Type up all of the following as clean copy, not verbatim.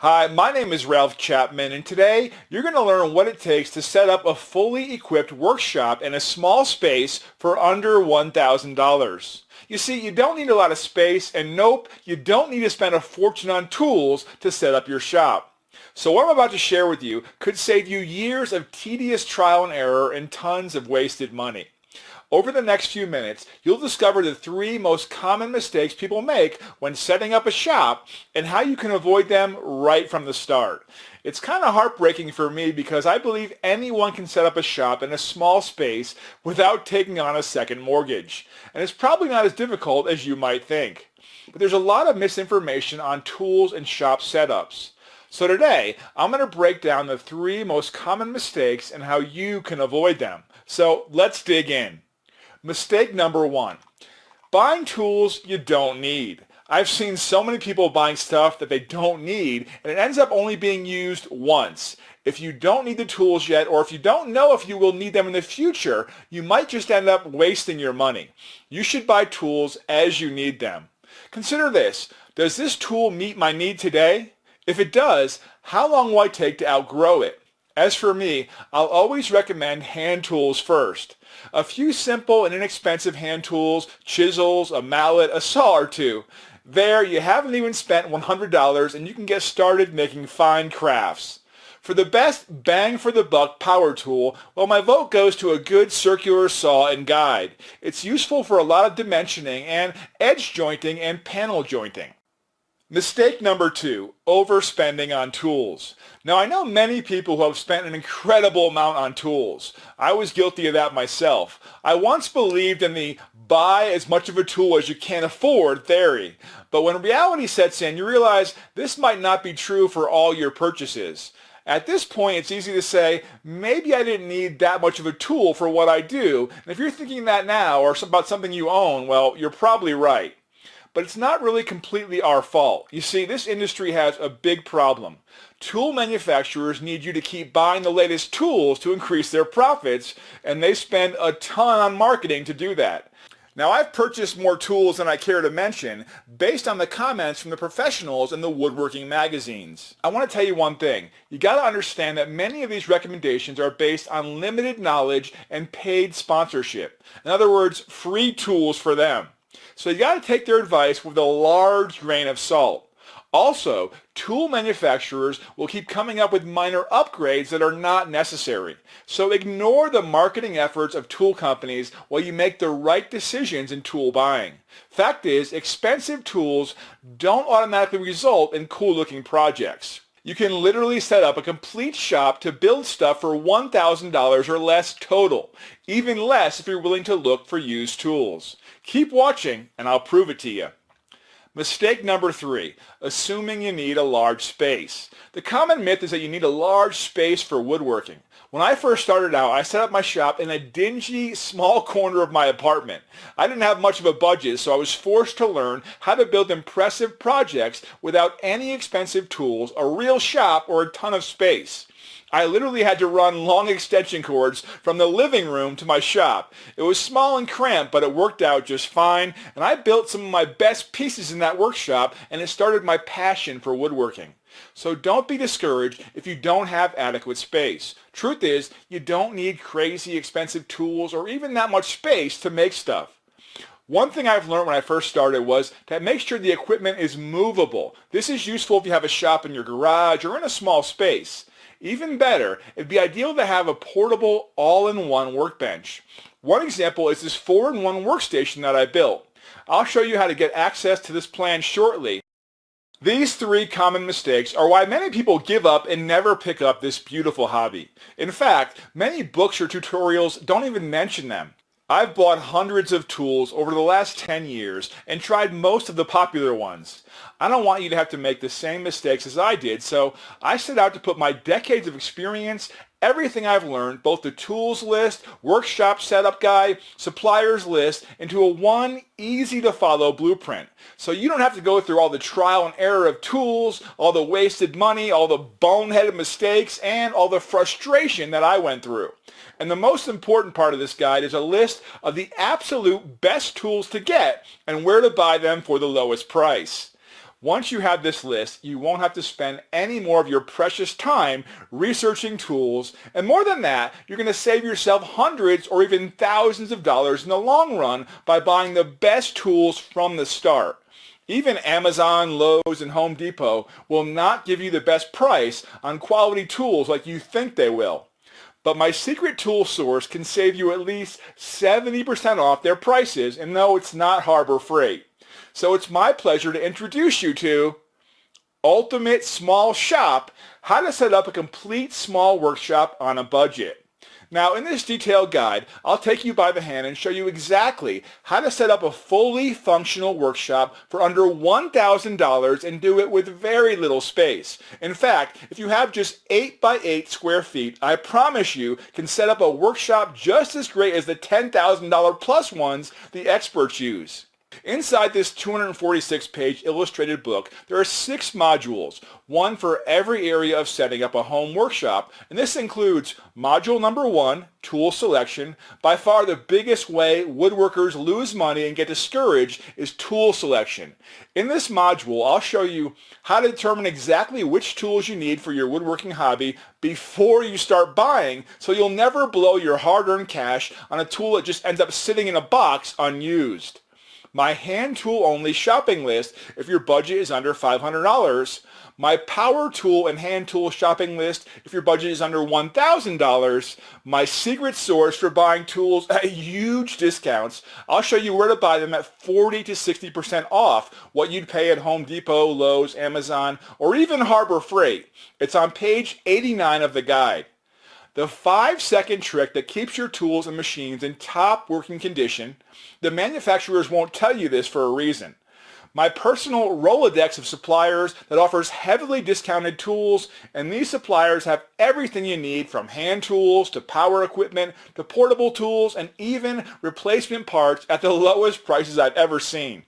Hi, my name is Ralph Chapman, and today you're going to learn what it takes to set up a fully equipped workshop in a small space for under $1,000. You see, you don't need a lot of space, and nope, you don't need to spend a fortune on tools to set up your shop. So what I'm about to share with you could save you years of tedious trial and error and tons of wasted money. Over the next few minutes, you'll discover the 3 most common mistakes people make when setting up a shop and how you can avoid them right from the start. It's kind of heartbreaking for me because I believe anyone can set up a shop in a small space without taking on a second mortgage. And it's probably not as difficult as you might think. But there's a lot of misinformation on tools and shop setups. So today, I'm going to break down the 3 most common mistakes and how you can avoid them. So let's dig in. Mistake number 1, buying tools you don't need. I've seen so many people buying stuff that they don't need, and it ends up only being used once. If you don't need the tools yet, or if you don't know if you will need them in the future, you might just end up wasting your money. You should buy tools as you need them. Consider this. Does this tool meet my need today? If it does, how long will I take to outgrow it? As for me, I'll always recommend hand tools first. A few simple and inexpensive hand tools, chisels, a mallet, a saw or two. There, you haven't even spent $100 and you can get started making fine crafts. For the best bang for the buck power tool, well, my vote goes to a good circular saw and guide. It's useful for a lot of dimensioning and edge jointing and panel jointing. Mistake number 2, overspending on tools. Now, I know many people who have spent an incredible amount on tools. I was guilty of that myself. I once believed in the buy as much of a tool as you can afford theory. But when reality sets in, you realize this might not be true for all your purchases. At this point, it's easy to say, maybe I didn't need that much of a tool for what I do. And if you're thinking that now or about something you own, well, you're probably right. But it's not really completely our fault. You see, this industry has a big problem. Tool manufacturers need you to keep buying the latest tools to increase their profits, and they spend a ton on marketing to do that. Now, I've purchased more tools than I care to mention based on the comments from the professionals in the woodworking magazines. I want to tell you one thing. You got to understand that many of these recommendations are based on limited knowledge and paid sponsorship. In other words, free tools for them. So you got to take their advice with a large grain of salt. Also, tool manufacturers will keep coming up with minor upgrades that are not necessary. So ignore the marketing efforts of tool companies while you make the right decisions in tool buying. Fact is, expensive tools don't automatically result in cool-looking projects. You can literally set up a complete shop to build stuff for $1,000 or less total, even less if you're willing to look for used tools. Keep watching and I'll prove it to you. Mistake number 3, assuming you need a large space. The common myth is that you need a large space for woodworking. When I first started out, I set up my shop in a dingy, small corner of my apartment. I didn't have much of a budget, so I was forced to learn how to build impressive projects without any expensive tools, a real shop, or a ton of space. I literally had to run long extension cords from the living room to my shop. It was small and cramped, but it worked out just fine, and I built some of my best pieces in that workshop, and it started my passion for woodworking. So don't be discouraged if you don't have adequate space. Truth is, you don't need crazy expensive tools or even that much space to make stuff. One thing I've learned when I first started was to make sure the equipment is movable. This is useful if you have a shop in your garage or in a small space. Even better, it'd be ideal to have a portable all-in-one workbench. One example is this 4-in-1 workstation that I built. I'll show you how to get access to this plan shortly. These 3 common mistakes are why many people give up and never pick up this beautiful hobby. In fact, many books or tutorials don't even mention them. I've bought hundreds of tools over the last 10 years and tried most of the popular ones. I don't want you to have to make the same mistakes as I did, so I set out to put my decades of experience, everything I've learned, both the tools list, workshop setup guide, suppliers list, into one easy to follow blueprint. So you don't have to go through all the trial and error of tools, all the wasted money, all the boneheaded mistakes, and all the frustration that I went through. And the most important part of this guide is a list of the absolute best tools to get and where to buy them for the lowest price. Once you have this list, you won't have to spend any more of your precious time researching tools, and more than that, you're going to save yourself hundreds or even thousands of dollars in the long run by buying the best tools from the start. Even Amazon, Lowe's, and Home Depot will not give you the best price on quality tools like you think they will. But my secret tool source can save you at least 70% off their prices, and no, it's not Harbor Freight. So it's my pleasure to introduce you to Ultimate Small Shop, how to set up a complete small workshop on a budget. Now, in this detailed guide, I'll take you by the hand and show you exactly how to set up a fully functional workshop for under $1,000 and do it with very little space. In fact, if you have just 8 by 8 square feet, I promise you can set up a workshop just as great as the $10,000 plus ones the experts use. Inside this 246-page illustrated book, there are 6 modules, one for every area of setting up a home workshop, and this includes module number 1, tool selection. By far the biggest way woodworkers lose money and get discouraged is tool selection. In this module, I'll show you how to determine exactly which tools you need for your woodworking hobby before you start buying, so you'll never blow your hard-earned cash on a tool that just ends up sitting in a box unused. My hand tool only shopping list if your budget is under $500, my power tool and hand tool shopping list if your budget is under $1,000, my secret source for buying tools at huge discounts. I'll show you where to buy them at 40 to 60% off what you'd pay at Home Depot, Lowe's, Amazon, or even Harbor Freight. It's on page 89 of the guide. The 5-second trick that keeps your tools and machines in top working condition. The manufacturers won't tell you this for a reason. My personal Rolodex of suppliers that offers heavily discounted tools, and these suppliers have everything you need from hand tools to power equipment to portable tools and even replacement parts at the lowest prices I've ever seen.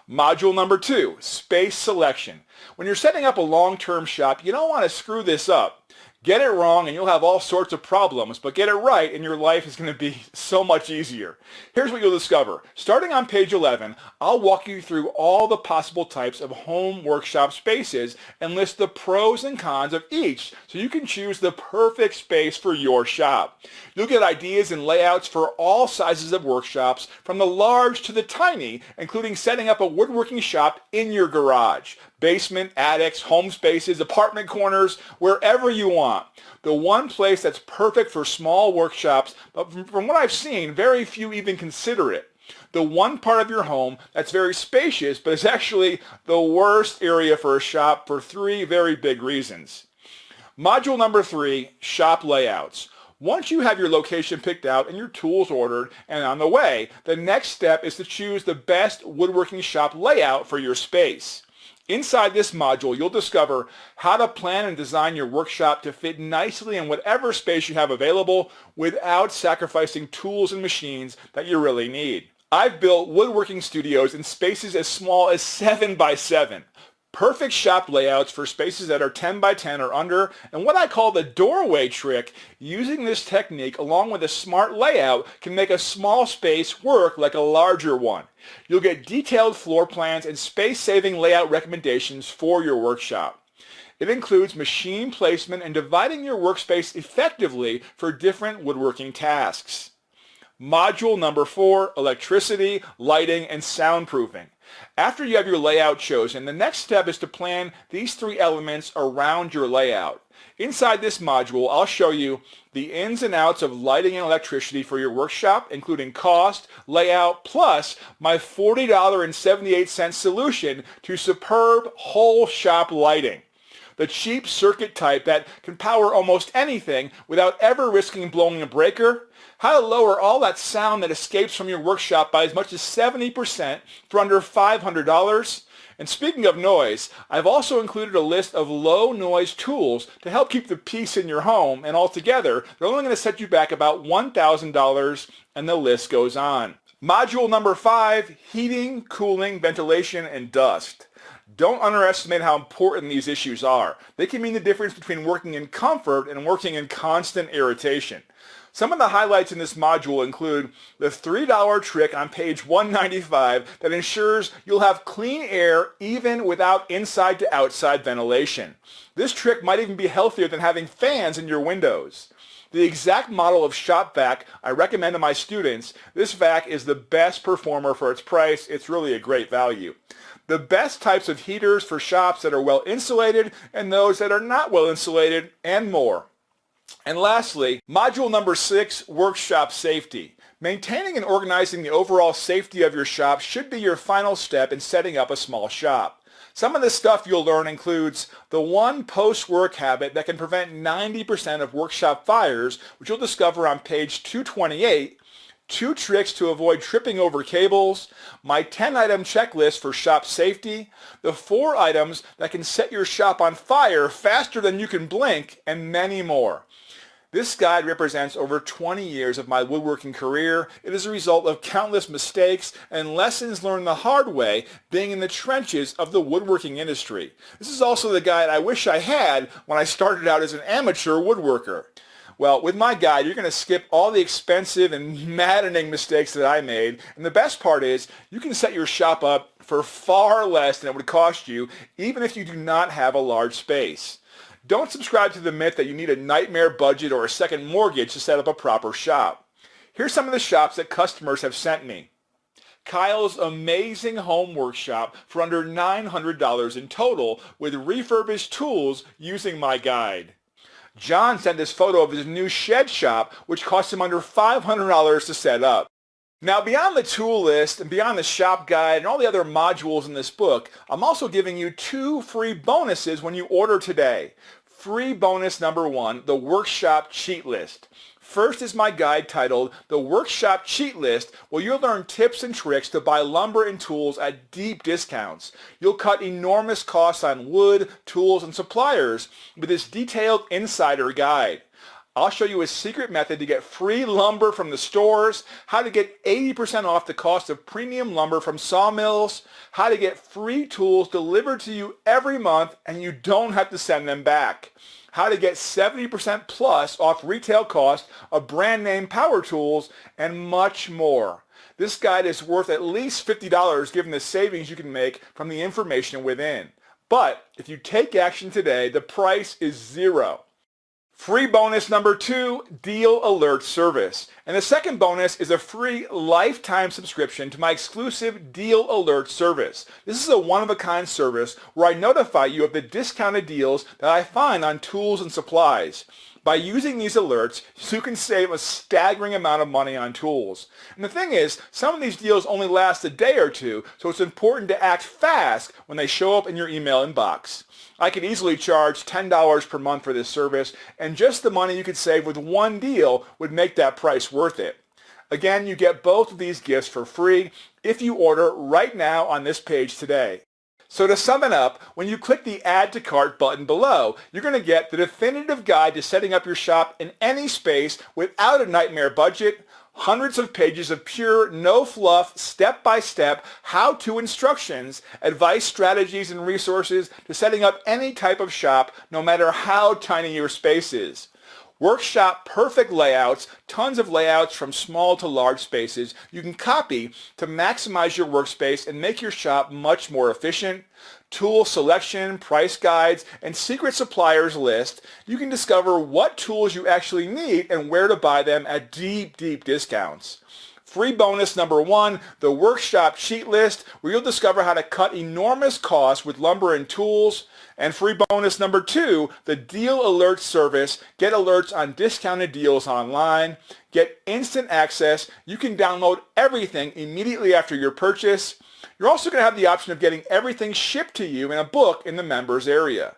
Module number 2, space selection. When you're setting up a long-term shop, you don't want to screw this up. Get it wrong and you'll have all sorts of problems, but get it right and your life is going to be so much easier. Here's what you'll discover. Starting on page 11, I'll walk you through all the possible types of home workshop spaces and list the pros and cons of each so you can choose the perfect space for your shop. You'll get ideas and layouts for all sizes of workshops, from the large to the tiny, including setting up a woodworking shop in your garage, basement, attics, home spaces, apartment corners, wherever you want. The one place that's perfect for small workshops, but from what I've seen, very few even consider it. The one part of your home that's very spacious, but is actually the worst area for a shop for 3 very big reasons. Module number 3, shop layouts. Once you have your location picked out and your tools ordered and on the way, the next step is to choose the best woodworking shop layout for your space. Inside this module, you'll discover how to plan and design your workshop to fit nicely in whatever space you have available without sacrificing tools and machines that you really need. I've built woodworking studios in spaces as small as 7 by 7. Perfect shop layouts for spaces that are 10 by 10 or under, and what I call the doorway trick. Using this technique along with a smart layout can make a small space work like a larger one. You'll get detailed floor plans and space-saving layout recommendations for your workshop. It includes machine placement and dividing your workspace effectively for different woodworking tasks. Module number 4, electricity, lighting, and soundproofing. After you have your layout chosen, the next step is to plan these 3 elements around your layout. Inside this module, I'll show you the ins and outs of lighting and electricity for your workshop, including cost, layout, plus my $40.78 solution to superb whole shop lighting. The cheap circuit type that can power almost anything without ever risking blowing a breaker. How to lower all that sound that escapes from your workshop by as much as 70% for under $500. And speaking of noise, I've also included a list of low noise tools to help keep the peace in your home, and altogether, they're only going to set you back about $1,000, and the list goes on. Module number 5, heating, cooling, ventilation, and dust. Don't underestimate how important these issues are. They can mean the difference between working in comfort and working in constant irritation. Some of the highlights in this module include the $3 trick on page 195 that ensures you'll have clean air even without inside to outside ventilation. This trick might even be healthier than having fans in your windows. The exact model of shop vac I recommend to my students. This vac is the best performer for its price. It's really a great value. The best types of heaters for shops that are well insulated and those that are not well insulated, and more. And lastly, module number 6, workshop safety. Maintaining and organizing the overall safety of your shop should be your final step in setting up a small shop. Some of the stuff you'll learn includes the one post-work habit that can prevent 90% of workshop fires, which you'll discover on page 228, 2 tricks to avoid tripping over cables, my 10-item checklist for shop safety, the 4 items that can set your shop on fire faster than you can blink, and many more. This guide represents over 20 years of my woodworking career. It is a result of countless mistakes and lessons learned the hard way being in the trenches of the woodworking industry. This is also the guide I wish I had when I started out as an amateur woodworker. Well, with my guide, you're going to skip all the expensive and maddening mistakes that I made. And the best part is you can set your shop up for far less than it would cost you, even if you do not have a large space. Don't subscribe to the myth that you need a nightmare budget or a second mortgage to set up a proper shop. Here's some of the shops that customers have sent me. Kyle's amazing home workshop for under $900 in total with refurbished tools using my guide. John sent this photo of his new shed shop, which cost him under $500 to set up. Now, beyond the tool list and beyond the shop guide and all the other modules in this book, I'm also giving you 2 free bonuses when you order today. Free bonus number 1, the workshop cheat list. First is my guide titled The Workshop Cheat List, where you'll learn tips and tricks to buy lumber and tools at deep discounts. You'll cut enormous costs on wood, tools, and suppliers with this detailed insider guide. I'll show you a secret method to get free lumber from the stores, how to get 80% off the cost of premium lumber from sawmills, how to get free tools delivered to you every month and you don't have to send them back, how to get 70% plus off retail cost of brand name power tools, and much more. This guide is worth at least $50 given the savings you can make from the information within. But if you take action today, the price is $0. Free bonus number 2, Deal Alert Service. And the second bonus is a free lifetime subscription to my exclusive Deal Alert service. This is a one-of-a-kind service where I notify you of the discounted deals that I find on tools and supplies. By using these alerts, you can save a staggering amount of money on tools. And the thing is, some of these deals only last a day or two, so it's important to act fast when they show up in your email inbox. I could easily charge $10 per month for this service, and just the money you could save with one deal would make that price worth it. Again, you get both of these gifts for free if you order right now on this page today. So to sum it up, when you click the Add to Cart button below, you're going to get the definitive guide to setting up your shop in any space without a nightmare budget, hundreds of pages of pure, no-fluff, step-by-step how-to instructions, advice, strategies, and resources to setting up any type of shop, no matter how tiny your space is. Workshop perfect layouts, tons of layouts from small to large spaces you can copy to maximize your workspace and make your shop much more efficient. Tool selection, price guides, and secret suppliers list. You can discover what tools you actually need and where to buy them at deep, deep discounts. Free bonus number 1, the workshop cheat list, where you'll discover how to cut enormous costs with lumber and tools. And free bonus number 2, the Deal Alert service. Get alerts on discounted deals online. Get instant access. You can download everything immediately after your purchase. You're also going to have the option of getting everything shipped to you in a book in the members area.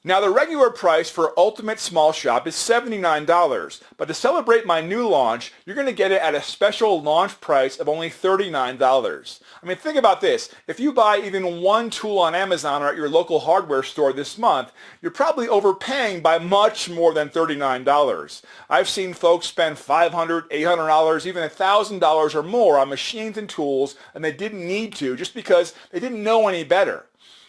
Now, the regular price for Ultimate Small Shop is $79, but to celebrate my new launch, you're going to get it at a special launch price of only $39. I mean, think about this. If you buy even one tool on Amazon or at your local hardware store this month, you're probably overpaying by much more than $39. I've seen folks spend $500, $800, even $1,000 or more on machines and tools, and they didn't need to just because they didn't know any better.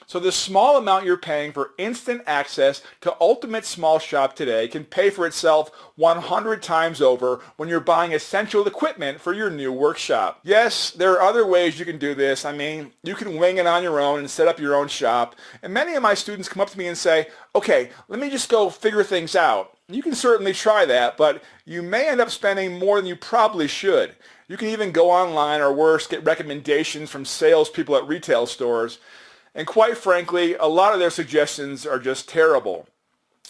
So the small amount you're paying for instant access to Ultimate Small Shop today can pay for itself 100 times over when you're buying essential equipment for your new workshop. Yes, there are other ways you can do this. I mean, you can wing it on your own and set up your own shop. And many of my students come up to me and say, okay, let me just go figure things out. You can certainly try that, but you may end up spending more than you probably should. You can even go online or worse, get recommendations from salespeople at retail stores. And quite frankly, a lot of their suggestions are just terrible.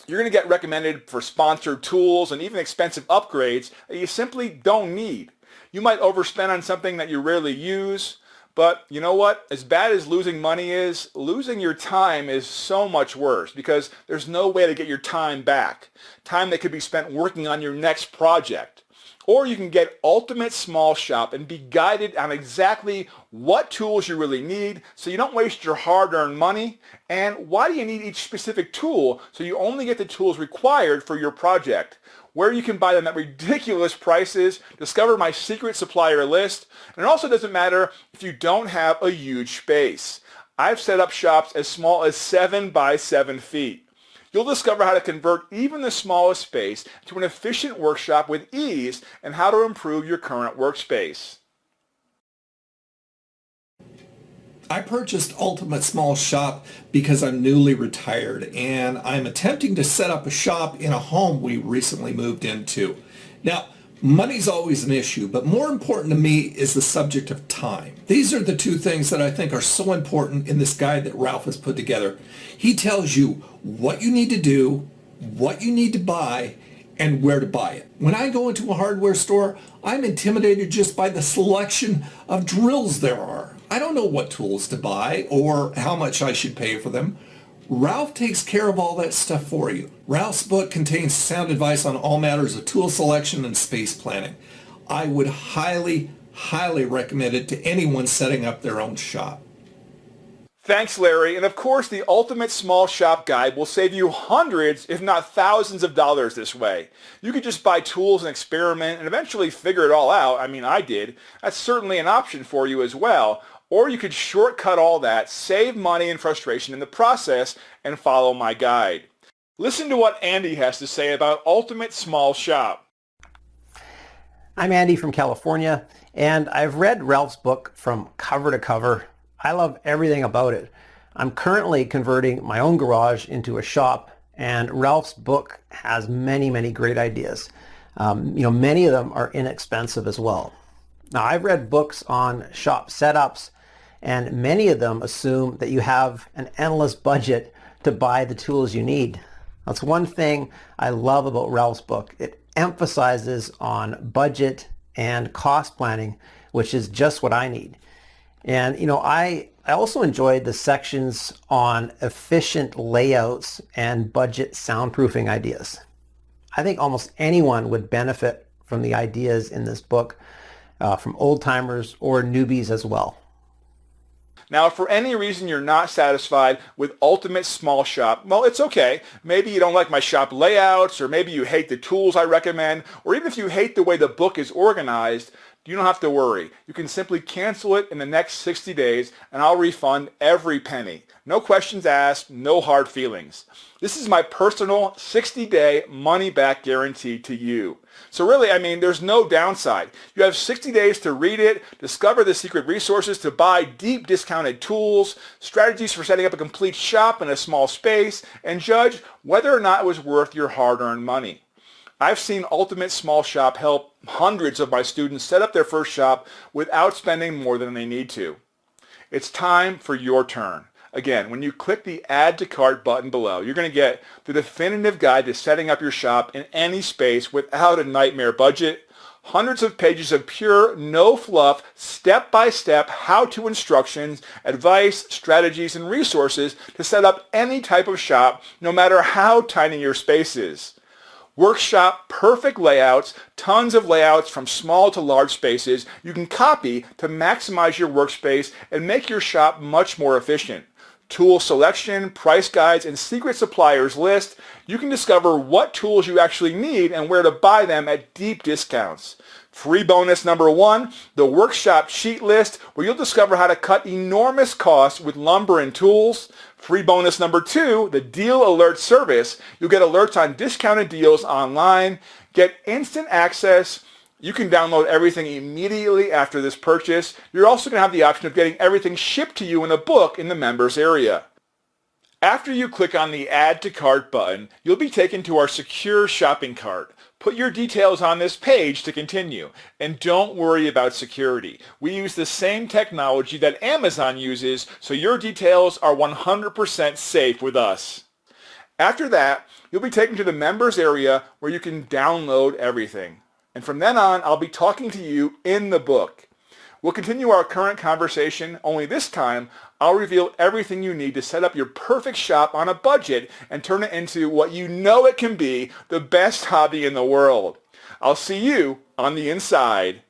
You're going to get recommended for sponsored tools and even expensive upgrades that you simply don't need. You might overspend on something that you rarely use, but you know what? As bad as losing money is, losing your time is so much worse because there's no way to get your time back. Time that could be spent working on your next project. Or you can get Ultimate Small Shop and be guided on exactly what tools you really need so you don't waste your hard-earned money, and why do you need each specific tool so you only get the tools required for your project, where you can buy them at ridiculous prices, discover my secret supplier list, and it also doesn't matter if you don't have a huge space. I've set up shops as small as 7 by 7 feet. You'll discover how to convert even the smallest space to an efficient workshop with ease and how to improve your current workspace. I purchased Ultimate Small Shop because I'm newly retired and I'm attempting to set up a shop in a home we recently moved into. Now, money's always an issue, but more important to me is the subject of time. These are the two things that I think are so important in this guide that Ralph has put together. He tells you what you need to do, what you need to buy, and where to buy it. When I go into a hardware store, I'm intimidated just by the selection of drills there are. I don't know what tools to buy or how much I should pay for them. Ralph takes care of all that stuff for you. Ralph's book contains sound advice on all matters of tool selection and space planning. I would highly recommend it to anyone setting up their own shop. Thanks, Larry. And of course, the Ultimate Small Shop Guide will save you hundreds, if not thousands of dollars this way. You could just buy tools and experiment and eventually figure it all out. I mean, I did. That's certainly an option for you as well. Or you could shortcut all that, save money and frustration in the process, and follow my guide. Listen to what Andy has to say about Ultimate Small Shop. I'm Andy from California, and I've read Ralph's book from cover to cover. I love everything about it. I'm currently converting my own garage into a shop, and Ralph's book has many great ideas. Many of them are inexpensive as well. Now, I've read books on shop setups, and many of them assume that you have an endless budget to buy the tools you need. That's one thing I love about Ralph's book. It emphasizes on budget and cost planning, which is just what I need. And I also enjoyed the sections on efficient layouts and budget soundproofing ideas. I think almost anyone would benefit from the ideas in this book, from old timers or newbies as well. Now, if for any reason you're not satisfied with Ultimate Small Shop, well, it's okay. Maybe you don't like my shop layouts, or maybe you hate the tools I recommend, or even if you hate the way the book is organized, you don't have to worry. You can simply cancel it in the next 60 days, and I'll refund every penny. No questions asked, no hard feelings. This is my personal 60-day money-back guarantee to you. So really, there's no downside. You have 60 days to read it, discover the secret resources to buy deep discounted tools, strategies for setting up a complete shop in a small space, and judge whether or not it was worth your hard-earned money. I've seen Ultimate Small Shop help hundreds of my students set up their first shop without spending more than they need to. It's time for your turn. Again, when you click the Add to Cart button below, you're going to get the definitive guide to setting up your shop in any space without a nightmare budget, hundreds of pages of pure, no-fluff, step-by-step how-to instructions, advice, strategies, and resources to set up any type of shop, no matter how tiny your space is. Workshop perfect layouts, tons of layouts from small to large spaces you can copy to maximize your workspace and make your shop much more efficient. Tool selection, price guides, and secret suppliers list. You can discover what tools you actually need and where to buy them at deep discounts. Free bonus number 1, the workshop cheat list, where you'll discover how to cut enormous costs with lumber and tools. Free bonus number 2, the deal alert service. You'll get alerts on discounted deals online, get instant access. You can download everything immediately after this purchase. You're also going to have the option of getting everything shipped to you in a book in the members area. After you click on the Add to Cart button, you'll be taken to our secure shopping cart. Put your details on this page to continue. And don't worry about security. We use the same technology that Amazon uses, so your details are 100% safe with us. After that, you'll be taken to the members area where you can download everything. And from then on, I'll be talking to you in the book. We'll continue our current conversation, only this time I'll reveal everything you need to set up your perfect shop on a budget and turn it into what you know it can be, the best hobby in the world. I'll see you on the inside.